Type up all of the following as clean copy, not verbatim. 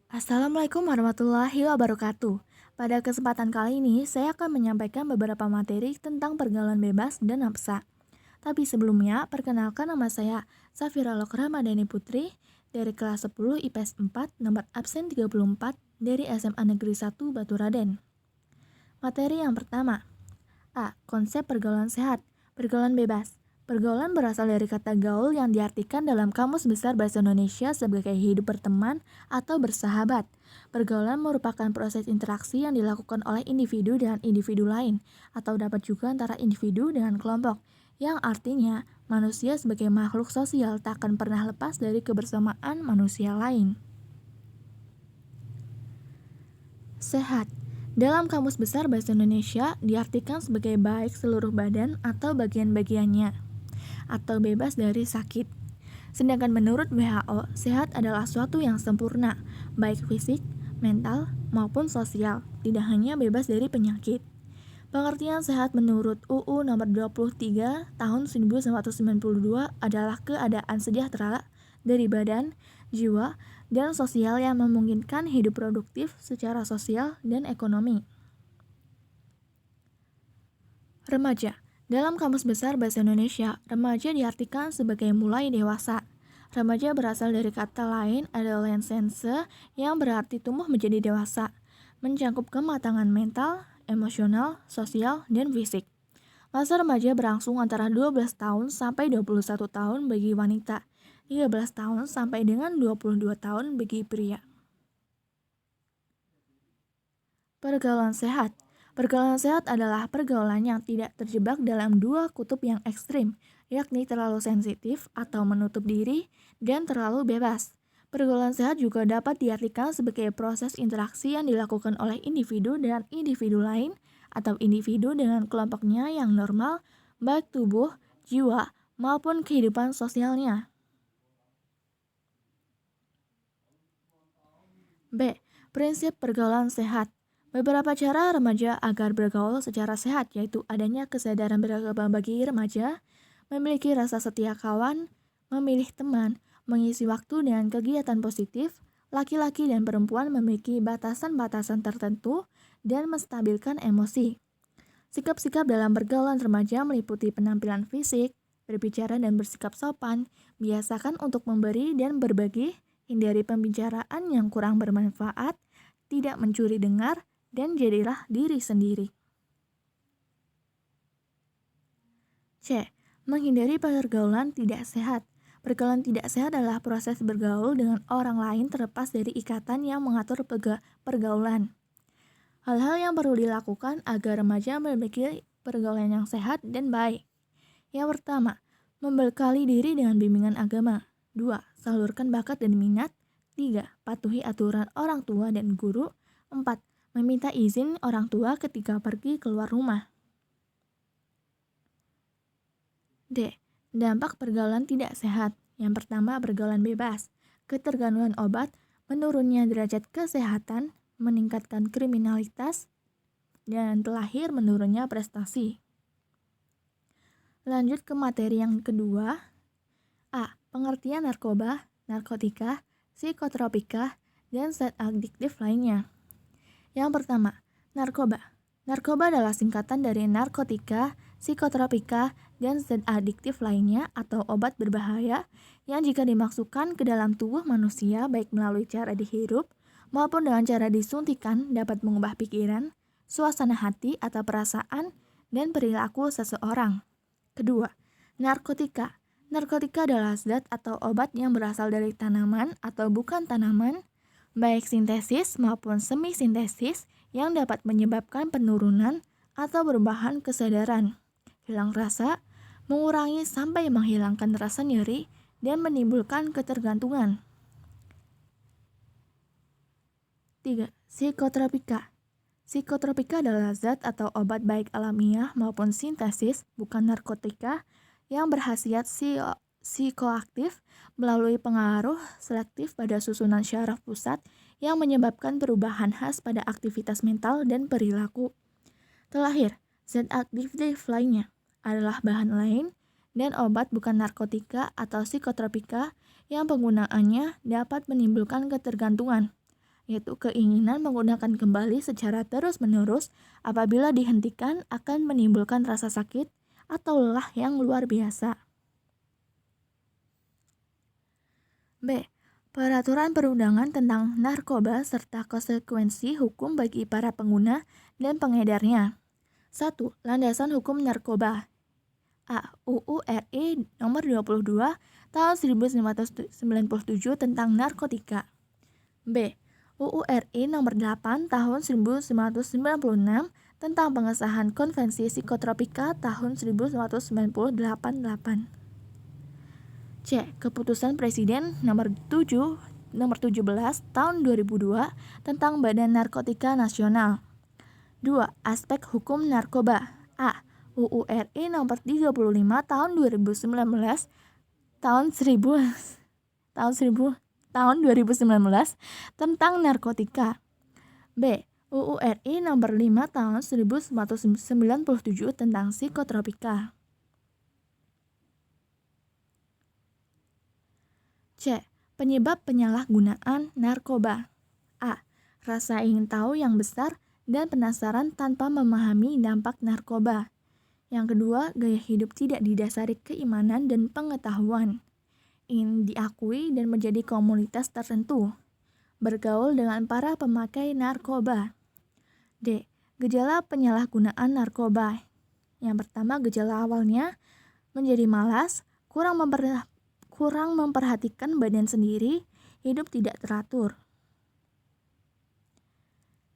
Assalamualaikum warahmatullahi wabarakatuh. Pada kesempatan kali ini, saya akan menyampaikan beberapa materi tentang pergaulan bebas dan nafsa. Tapi sebelumnya, perkenalkan nama saya Safira Lokra Madani Putri dari kelas 10 IPS 4 nomor absen 34 dari SMA Negeri 1 Baturaden. Materi yang pertama, A. Konsep pergaulan sehat. Pergaulan bebas. Pergaulan berasal dari kata gaul yang diartikan dalam Kamus Besar Bahasa Indonesia sebagai hidup berteman atau bersahabat. Pergaulan merupakan proses interaksi yang dilakukan oleh individu dengan individu lain, atau dapat juga antara individu dengan kelompok, yang artinya manusia sebagai makhluk sosial tak akan pernah lepas dari kebersamaan manusia lain. Sehat. Dalam Kamus Besar Bahasa Indonesia diartikan sebagai baik seluruh badan atau bagian-bagiannya, atau bebas dari sakit. Sedangkan menurut WHO, sehat adalah suatu yang sempurna, baik fisik, mental, maupun sosial, tidak hanya bebas dari penyakit. Pengertian sehat menurut UU nomor 23 tahun 1992 adalah keadaan sejahtera dari badan, jiwa, dan sosial yang memungkinkan hidup produktif secara sosial dan ekonomi. Remaja. Dalam Kamus Besar Bahasa Indonesia, remaja diartikan sebagai mulai dewasa. Remaja berasal dari kata lain adolescence yang berarti tumbuh menjadi dewasa, mencakup kematangan mental, emosional, sosial, dan fisik. Masa remaja berlangsung antara 12 tahun sampai 21 tahun bagi wanita, 13 tahun sampai dengan 22 tahun bagi pria. Pergaulan sehat. Pergaulan sehat adalah pergaulan yang tidak terjebak dalam dua kutub yang ekstrim, yakni terlalu sensitif atau menutup diri dan terlalu bebas. Pergaulan sehat juga dapat diartikan sebagai proses interaksi yang dilakukan oleh individu dengan individu lain atau individu dengan kelompoknya yang normal, baik tubuh, jiwa, maupun kehidupan sosialnya. B. Prinsip pergaulan sehat. Beberapa cara remaja agar bergaul secara sehat yaitu adanya kesadaran beragama bagi remaja, memiliki rasa setia kawan, memilih teman, mengisi waktu dengan kegiatan positif, laki-laki dan perempuan memiliki batasan-batasan tertentu, dan menstabilkan emosi. Sikap-sikap dalam pergaulan remaja meliputi penampilan fisik, berbicara dan bersikap sopan, biasakan untuk memberi dan berbagi, hindari pembicaraan yang kurang bermanfaat, tidak mencuri dengar, dan jadilah diri sendiri. C. Menghindari pergaulan tidak sehat. Pergaulan tidak sehat adalah proses bergaul dengan orang lain terlepas dari ikatan yang mengatur pergaulan. Hal-hal yang perlu dilakukan agar remaja memiliki pergaulan yang sehat dan baik. Yang pertama, membekali diri dengan bimbingan agama. 2. Salurkan bakat dan minat. 3. Patuhi aturan orang tua dan guru. 4. Meminta izin orang tua ketika pergi keluar rumah. D. Dampak pergaulan tidak sehat. Yang pertama, pergaulan bebas. Ketergantungan obat, menurunnya derajat kesehatan, meningkatkan kriminalitas, dan terakhir menurunnya prestasi. Lanjut ke materi yang kedua. A. Pengertian narkoba, narkotika, psikotropika, dan zat adiktif lainnya. Yang pertama, narkoba. Narkoba adalah singkatan dari narkotika, psikotropika, dan zat adiktif lainnya atau obat berbahaya yang jika dimasukkan ke dalam tubuh manusia baik melalui cara dihirup maupun dengan cara disuntikan dapat mengubah pikiran, suasana hati atau perasaan, dan perilaku seseorang. Kedua, narkotika. Narkotika adalah zat atau obat yang berasal dari tanaman atau bukan tanaman, baik sintesis maupun semi-sintesis yang dapat menyebabkan penurunan atau perubahan kesadaran, hilang rasa, mengurangi sampai menghilangkan rasa nyeri, dan menimbulkan ketergantungan. 3. Psikotropika. Psikotropika adalah zat atau obat baik alamiah maupun sintesis, bukan narkotika, yang berkhasiat psikoaktif melalui pengaruh selektif pada susunan syaraf pusat yang menyebabkan perubahan khas pada aktivitas mental dan perilaku. Terakhir, zat adiktif lainnya adalah bahan lain dan obat bukan narkotika atau psikotropika yang penggunaannya dapat menimbulkan ketergantungan, yaitu keinginan menggunakan kembali secara terus-menerus apabila dihentikan akan menimbulkan rasa sakit atau lelah yang luar biasa. B. Peraturan perundangan tentang narkoba serta konsekuensi hukum bagi para pengguna dan pengedarnya. 1. Landasan hukum narkoba. A. UU RI nomor 22 tahun 1997 tentang narkotika. B. UU RI nomor 8 tahun 1996 tentang pengesahan Konvensi Psikotropika tahun 1998. C. Keputusan Presiden nomor 17 tahun 2002 tentang Badan Narkotika Nasional. 2. Aspek hukum narkoba. A. UU RI nomor 35 tahun 2019 tahun 2019 tentang narkotika. B. UU RI nomor 5 tahun 1997 tentang psikotropika. C. Penyebab penyalahgunaan narkoba. A. Rasa ingin tahu yang besar dan penasaran tanpa memahami dampak narkoba. Yang kedua, gaya hidup tidak didasari keimanan dan pengetahuan. Ingin diakui dan menjadi komunitas tertentu. Bergaul dengan para pemakai narkoba. D. Gejala penyalahgunaan narkoba. Yang pertama, gejala awalnya menjadi malas, kurang memperhatikan badan sendiri, hidup tidak teratur.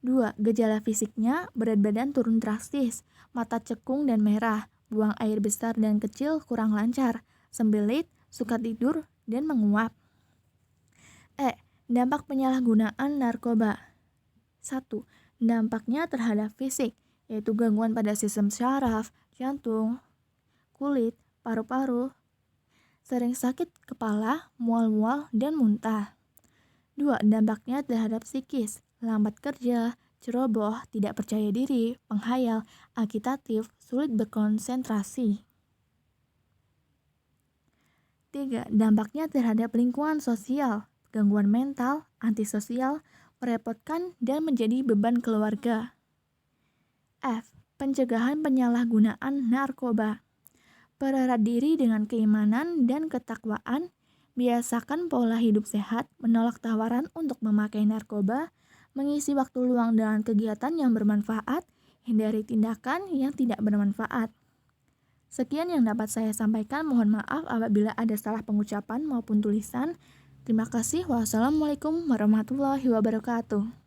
2. Gejala fisiknya, berat badan turun drastis, mata cekung dan merah, buang air besar dan kecil kurang lancar, sembelit, suka tidur, dan menguap. E. Dampak penyalahgunaan narkoba. 1. Dampaknya terhadap fisik, yaitu gangguan pada sistem syaraf, jantung, kulit, paru-paru, sering sakit kepala, mual-mual, dan muntah. 2. Dampaknya terhadap psikis, lambat kerja, ceroboh, tidak percaya diri, penghayal, agitatif, sulit berkonsentrasi. 3. Dampaknya terhadap lingkungan sosial, gangguan mental, antisosial, merepotkan, dan menjadi beban keluarga. F. Pencegahan penyalahgunaan narkoba. Pererat diri dengan keimanan dan ketakwaan, biasakan pola hidup sehat, menolak tawaran untuk memakai narkoba, mengisi waktu luang dengan kegiatan yang bermanfaat, hindari tindakan yang tidak bermanfaat. Sekian yang dapat saya sampaikan, mohon maaf apabila ada salah pengucapan maupun tulisan. Terima kasih. Wassalamualaikum warahmatullahi wabarakatuh.